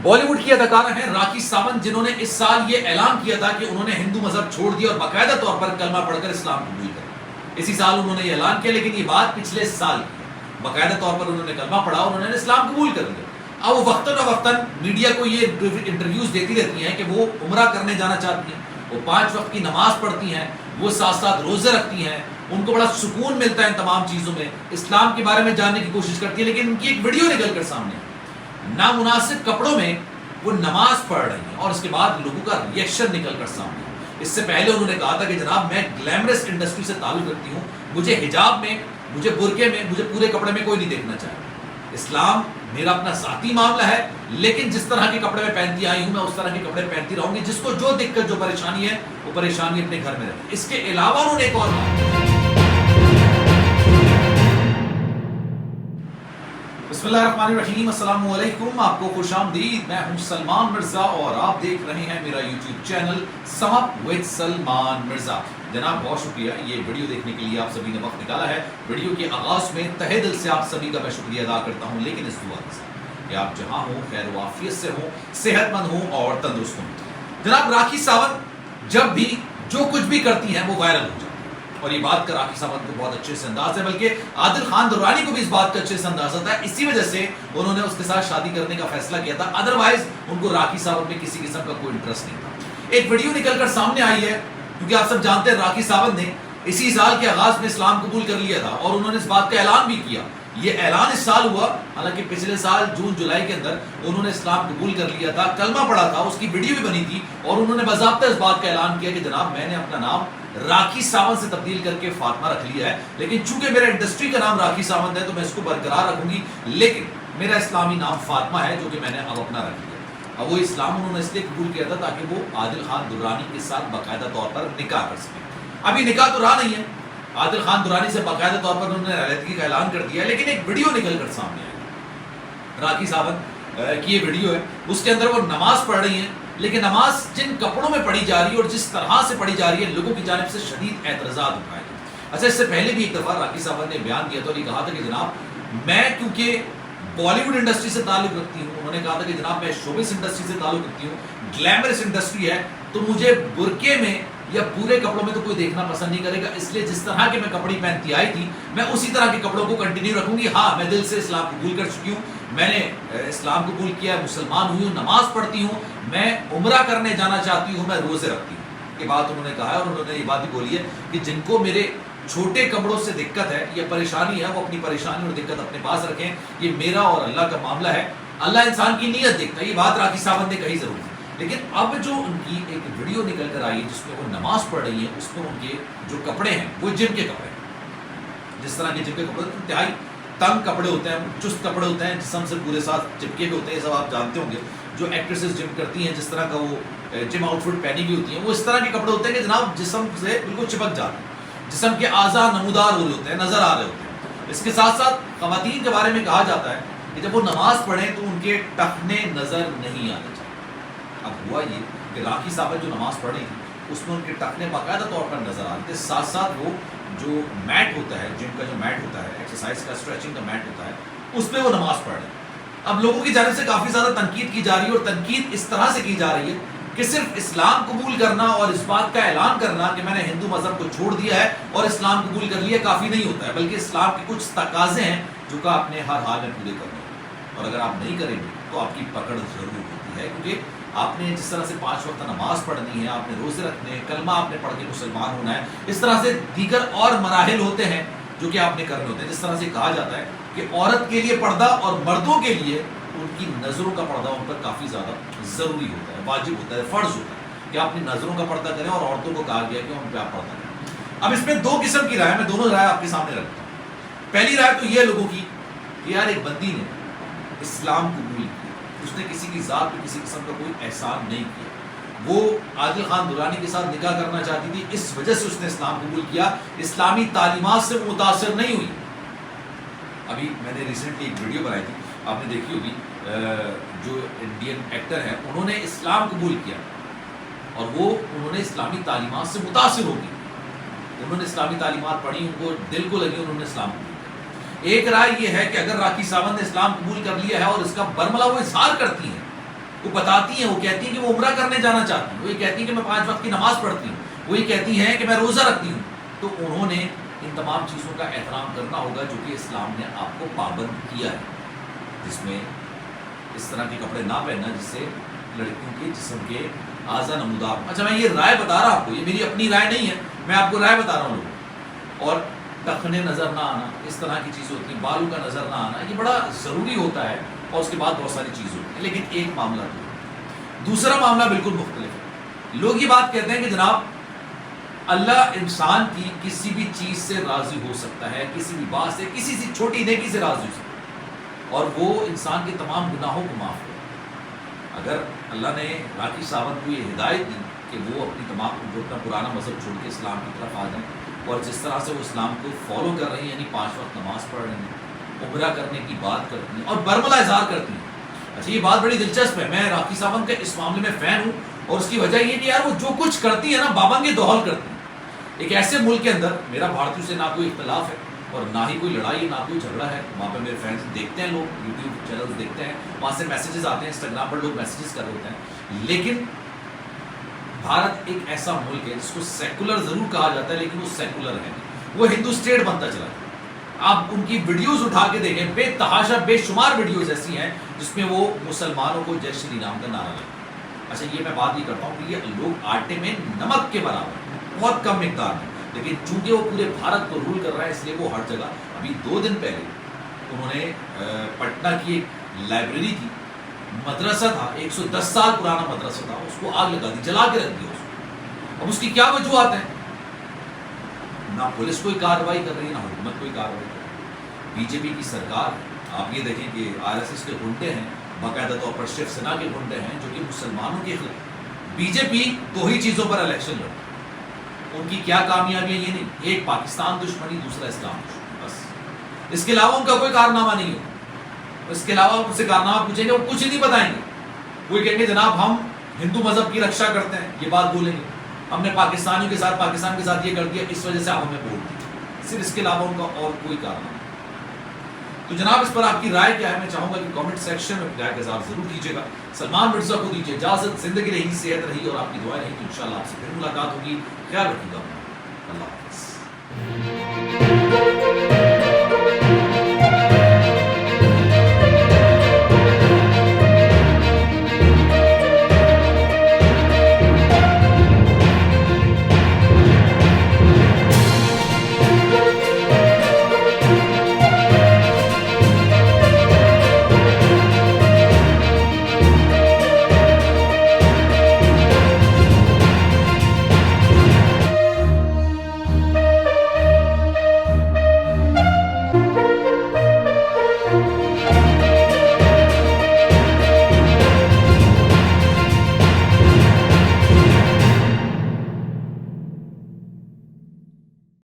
بالی would کی اداکارہ ہیں راکھی ساونت، جنہوں نے اس سال یہ اعلان کیا تھا کہ انہوں نے ہندو مذہب چھوڑ دیا اور باقاعدہ طور پر کلمہ پڑھ کر اسلام قبول کر اسی سال انہوں نے یہ اعلان کیا، لیکن یہ بات پچھلے سال کی، باقاعدہ طور پر انہوں نے کلمہ پڑھا اور انہوں نے اسلام قبول کر لیا۔ اب وہ وقتاً میڈیا کو یہ انٹرویوز دیتی رہتی ہیں کہ وہ عمرہ کرنے جانا چاہتی ہیں، وہ 5 وقت کی نماز پڑھتی ہیں، وہ ساتھ ساتھ روزے رکھتی ہیں، ان کو بڑا سکون ملتا ہے ان تمام چیزوں میں، اسلام کے بارے میں جاننے کی کوشش کرتی ہیں، لیکن ان کی ایک ویڈیو نکل کر سامنے آئی، نامناسب کپڑوں میں وہ نماز پڑھ رہی ہیں اور اس کے بعد لوگوں کا ریئیکشن نکل کر سامنے آیا۔ اس سے پہلے انہوں نے کہا تھا کہ جناب میں گلیمرس انڈسٹری سے تعلق رکھتی ہوں، مجھے حجاب میں، مجھے برقعے میں، مجھے پورے کپڑے میں کوئی نہیں دیکھنا چاہے، اسلام میرا اپنا ذاتی معاملہ ہے، لیکن جس طرح کے کپڑے میں پہنتی آئی ہوں میں اس طرح کے کپڑے پہنتی رہوں گی، جس کو جو دقت جو پریشانی ہے وہ پریشانی اپنے گھر میں رکھے۔ اس کے علاوہ انہوں نے ایک اور بسم اللہ الرحمن الرحیم، السلام علیکم، آپ کو خوش آمدید، میں ہوں سلمان مرزا اور آپ دیکھ رہے ہیں میرا YouTube channel some up with Salman Mirza. جناب بہت شکریہ یہ ویڈیو دیکھنے کے لیے آپ سبھی نے وقت نکالا ہے۔ ویڈیو کے آغاز میں تہہ دل سے آپ سبھی کا میں شکریہ ادا کرتا ہوں، لیکن اس دعا کے ساتھ کہ آپ جہاں ہوں خیر و عافیت سے ہوں، صحت مند ہوں اور تندرست ہوں۔ جناب راکھی ساونت جب بھی جو کچھ بھی کرتی ہیں وہ وائرل ہو جاتی ہے، اور یہ بات کا راکھی ساونت کو بہت اچھے سے انداز ہے، بلکہ عادل خان درانی کو بھی اس بات کا اچھے سے انداز آتا ہے، اسی وجہ سے انہوں نے اس کے ساتھ شادی کرنے کا فیصلہ کیا تھا، ادروائز ان کو راکھی ساونت میں کسی قسم کا کوئی انٹرسٹ نہیں تھا۔ ایک ویڈیو نکل کر سامنے آئی ہے، کیونکہ آپ سب جانتے ہیں راکھی ساونت نے اسی سال کے آغاز میں اسلام قبول کر لیا تھا اور انہوں نے اس بات کا اعلان بھی کیا۔ یہ اعلان اس سال ہوا، حالانکہ پچھلے سال جون جولائی کے اندر انہوں نے اسلام قبول کر لیا تھا، کلمہ پڑھا تھا، اس کی ویڈیو بھی بنی تھی اور انہوں نے باضابطہ اس بات کا اعلان کیا کہ جناب میں نے اپنا نام راکھی ساونت سے تبدیل کر کے فاطمہ رکھ لیا ہے، لیکن چونکہ میرا انڈسٹری کا نام راکھی ساونت ہے تو میں اس کو برقرار رکھوں گی، لیکن میرا اسلامی نام فاطمہ ہے جو کہ میں نے اب اپنا رکھ لیا۔ اب وہ اسلام انہوں نے اس لیے قبول کیا تھا تاکہ وہ عادل خان درانی کے ساتھ باقاعدہ طور پر نکاح کر سکیں۔ ابھی نکاح تو رہا نہیں ہے، عادل خان درانی سے باقاعدہ طور پر انہوں نے علیحدگی کا اعلان کر دیا ہے، لیکن ایک ویڈیو نکل کر سامنے آئی راکھی ساونت کی یہ ویڈیو ہے، اس کے اندر وہ نماز پڑھ رہی ہیں، لیکن نماز جن کپڑوں میں پڑھی جا رہی ہے اور جس طرح سے پڑھی جا رہی ہے لوگوں کی جانب سے شدید اعتراضات اٹھائے گئے۔ اچھا، اس سے پہلے بھی ایک دفعہ راکھی ساونت نے بیان دیا تھا اور یہ کہا تھا کہ جناب میں کیونکہ بالی ووڈ انڈسٹری سے تعلق رکھتی ہوں، انہوں نے کہا تھا کہ جناب میں شوبز انڈسٹری سے تعلق رکھتی ہوں، گلیمرس انڈسٹری ہے، تو مجھے برقعے میں یا پورے کپڑوں میں تو کوئی دیکھنا پسند نہیں کرے گا، اس لیے جس طرح کے میں کپڑے پہنتی آئی تھی میں اسی طرح کے کپڑوں کو کنٹینیو رکھوں گی۔ ہاں میں دل سے اسلام قبول کر چکی ہوں، میں نے اسلام قبول کیا ہے، مسلمان ہوئی ہوں، نماز پڑھتی ہوں، میں عمرہ کرنے جانا چاہتی ہوں، میں روزے رکھتی ہوں، یہ بات انہوں نے کہا ہے۔ اور انہوں نے یہ بات بھی بولی ہے کہ جن کو میرے چھوٹے کپڑوں سے دقت ہے یا پریشانی ہے وہ اپنی پریشانی اور دقت اپنے پاس رکھیں، یہ میرا اور اللہ کا معاملہ ہے، اللہ انسان کی نیت دیکھتا ہے۔ یہ بات راکھی ساونت نے کہی ضرور تھی، لیکن اب جو ان کی ایک ویڈیو نکل کر آئی جس میں وہ نماز پڑھ رہی ہیں، اس میں ان کے جو کپڑے ہیں وہ جم کے کپڑے ہیں، جس طرح کے جم کے کپڑے انتہائی تنگ کپڑے ہوتے ہیں، چست کپڑے ہوتے ہیں، جسم سے پورے ساتھ چپکے ہوئے ہوتے ہیں، یہ سب آپ جانتے ہوں گے۔ جو ایکٹریسز جم کرتی ہیں جس طرح کا وہ جم آؤٹ فٹ پہنی ہوئی ہوتی ہیں، وہ اس طرح کے کپڑے ہوتے ہیں کہ جناب جسم سے بالکل چپک جاتے ہیں، جسم کے اعضاء نمودار ہو رہے ہوتے ہیں، نظر آ رہے ہوتے ہیں۔ اس کے ساتھ ساتھ خواتین کے بارے میں کہا جاتا ہے کہ جب وہ نماز پڑھیں تو ان کے ٹخنے نظر نہیں آنے چاہیے۔ اب ہوا یہ کہ راکھی ساونت جو نماز پڑھ رہی تھی اس میں ان کے ٹخنے باقاعدہ طور پر نظر آ رہے تھے، ساتھ ساتھ وہ جو میٹ ہوتا ہے، جم کا جو میٹ ہوتا ہے، ایکسرسائز کا اسٹریچنگ کا میٹ ہوتا ہے، اس پہ وہ نماز پڑھ رہے ہیں۔ اب لوگوں کی جانب سے کافی زیادہ تنقید کی جا رہی ہے، اور تنقید اس طرح سے کی جا رہی ہے کہ صرف اسلام قبول کرنا اور اس بات کا اعلان کرنا کہ میں نے ہندو مذہب کو چھوڑ دیا ہے اور اسلام قبول کر لیا کافی نہیں ہوتا ہے، بلکہ اسلام کے کچھ تقاضے ہیں جو کہ آپ نے ہر حال میں پورے کرنے ہیں، اور اگر آپ نہیں کریں گے تو آپ کی پکڑ ضرور ہوتی ہے، کیونکہ آپ نے جس طرح سے 5 وقت نماز پڑھنی ہے، آپ نے روزے رکھنے ہیں، کلمہ آپ نے پڑھ کے مسلمان ہونا ہے، اس طرح سے دیگر اور مراحل ہوتے ہیں جو کہ آپ نے کرنے ہوتے ہیں۔ جس طرح سے کہا جاتا ہے کہ عورت کے لیے پردہ اور مردوں کے لیے ان کی نظروں کا پردہ ان پر کافی زیادہ ضروری ہوتا ہے، واجب ہوتا ہے، فرض ہوتا ہے کہ آپ اپنی نظروں کا پردہ کریں، اور عورتوں کو کہا گیا کہ ان پہ آپ پردہ کریں۔ اب اس میں 2 قسم کی رائے، میں دونوں رائے آپ کے سامنے رکھتا ہوں۔ پہلی رائے تو یہ لوگوں کی کہ یار ایک بندی نے اسلام قبول کیا، اس نے کسی کی ذات پہ کسی قسم کا کوئی احسان نہیں کیا، وہ عادل خان درانی کے ساتھ نکاح کرنا چاہتی تھی، اس وجہ سے اس نے اسلام قبول کیا، اسلامی تعلیمات سے متاثر نہیں ہوئی۔ ابھی میں نے ریسنٹلی ایک ویڈیو بنائی تھی، آپ نے دیکھی ہوگی، جو انڈین ایکٹر ہیں انہوں نے اسلام قبول کیا اور انہوں نے اسلامی تعلیمات سے متاثر ہو گئی، انہوں نے اسلامی تعلیمات پڑھی، ان کو دل کو لگی، انہوں نے اسلام قبول کیا۔ ایک رائے یہ ہے کہ اگر راکھی ساونت نے اسلام قبول کر لیا ہے اور اس کا برملا وہ اظہار کرتی ہیں وہ بتاتی ہیں، وہ کہتی ہیں کہ وہ عمرہ کرنے جانا چاہتی ہیں، وہ یہ کہتی ہیں کہ میں 5 وقت کی نماز پڑھتی ہوں، وہ یہ کہتی ہیں کہ میں روزہ رکھتی ہوں. تو انہوں نے ان تمام چیزوں کا احترام کرنا ہوگا جو کہ اسلام نے آپ کو پابند کیا ہے، جس میں اس طرح کے کپڑے نہ پہننا جس سے لڑکیوں کے جسم کے اعضاء نمودار ہوں. اچھا میں یہ رائے بتا رہا ہوں آپ کو، یہ میری اپنی رائے نہیں ہے، میں آپ کو رائے بتا رہا ہوں لوگوں. اور ٹخنے نظر نہ آنا، اس طرح کی چیزیں ہوتی ہیں، بالوں کا نظر نہ آنا، یہ بڑا ضروری ہوتا ہے. اور اس کے بعد بہت ساری چیزیں ہوتی ہیں. لیکن ایک معاملہ تو دوسرا معاملہ بالکل مختلف ہے. لوگ یہ بات کہتے ہیں کہ جناب اللہ انسان کی کسی بھی چیز سے راضی ہو سکتا ہے، کسی بھی بات سے، کسی سی چھوٹی نیکی سے راضی ہو سکتا ہے، اور وہ انسان کے تمام گناہوں کو معاف کرے. اگر اللہ نے راکھی ساونت کو یہ ہدایت دی کہ وہ اپنا پرانا مذہب چھوڑ کے اسلام کی طرف آ جائیں، اور جس طرح سے وہ اسلام کو فالو کر رہی ہیں، یعنی 5 وقت نماز پڑھ رہی ہیں، عمرہ کرنے کی بات کرتی ہیں اور برملا اظہار کرتی ہیں. اچھا یہ بات بڑی دلچسپ ہے، میں راکھی ساونت کا اس معاملے میں فین ہوں، اور اس کی وجہ یہ کہ یار وہ جو کچھ کرتی ہے نا بابنگے دہل کرتی ہے. ایک ایسے ملک کے اندر میرا بھارتیوں سے نہ کوئی اختلاف ہے اور نہ ہی کوئی لڑائی ہے، نہ کوئی جھگڑا ہے. وہاں پہ میرے فرینڈس دیکھتے ہیں، لوگ یوٹیوب چینلز دیکھتے ہیں، وہاں سے میسیجز آتے ہیں، انسٹاگرام پر لوگ میسیجز کر رہے ہوتے ہیں. لیکن بھارت ایک ایسا ملک ہے جس کو سیکولر ضرور کہا جاتا ہے، لیکن وہ سیکولر ہے نہیں، وہ ہندو اسٹیٹ بنتا چلا ہے. آپ ان کی ویڈیوز اٹھا کے دیکھیں، بے تحاشا بے شمار ویڈیوز ایسی ہیں جس میں وہ مسلمانوں کو جے شری رام کا نعرہ لگتا ہے. اچھا یہ میں بات یہ کرتا ہوں کہ یہ لوگ آٹے میں نمک کے برابر بہت کم مقدار میں، لیکن چونکہ وہ پورے بھارت کو رول کر رہا ہے اس لیے وہ ہر جگہ. ابھی 2 دن پہلے انہوں نے پٹنہ کی ایک لائبریری تھی، مدرسہ تھا، 110 سال پرانا مدرسہ تھا، اس کو آگ لگا دی، جلا کے رکھ دیا اس کو. اب اس کی کیا وجوہات ہیں؟ نہ پولیس کوئی کارروائی کر رہی ہے، نہ حکومت کوئی کارروائی کر رہی ہے. بی جے پی کی سرکار ہے. آپ یہ دیکھیں کہ RSS کے گنڈے ہیں، باقاعدہ طور پر شیو سینا کے گنڈے ہیں جو کہ مسلمانوں کے خلاف. بی جے پی 2 ہی چیزوں پر الیکشن لڑتی ہے، ان کی کیا کامیابی ہے یہ نہیں، ایک پاکستان دشمنی، دوسرا اسلام دشمنی، بس. اس کے علاوہ ان کا کوئی کارنامہ نہیں ہے. اس کے علاوہ ان سے کارنامہ پوچھیں گے وہ کچھ نہیں بتائیں گے. وہ کہیں گے جناب ہم ہندو مذہب کی رکشا کرتے ہیں، یہ بات بولیں گے. ہم نے پاکستانیوں کے ساتھ، پاکستان کے ساتھ یہ کر دیا، اس وجہ سے آپ ہمیں ووٹ دیجیے. صرف اس کے علاوہ ان کا اور کوئی کارنامہ. تو جناب اس پر آپ کی رائے کیا ہے؟ میں چاہوں گا کہ کامنٹ سیکشن میں رائے کا اظہار ضرور کیجیے گا. سلمان مرزا کو دیجیے اجازت. زندگی رہی، صحت رہی اور آپ کی دعائیں رہی تو انشاءاللہ آپ سے پھر ملاقات ہوگی. خیال رکھیے گا. اللہ حافظ.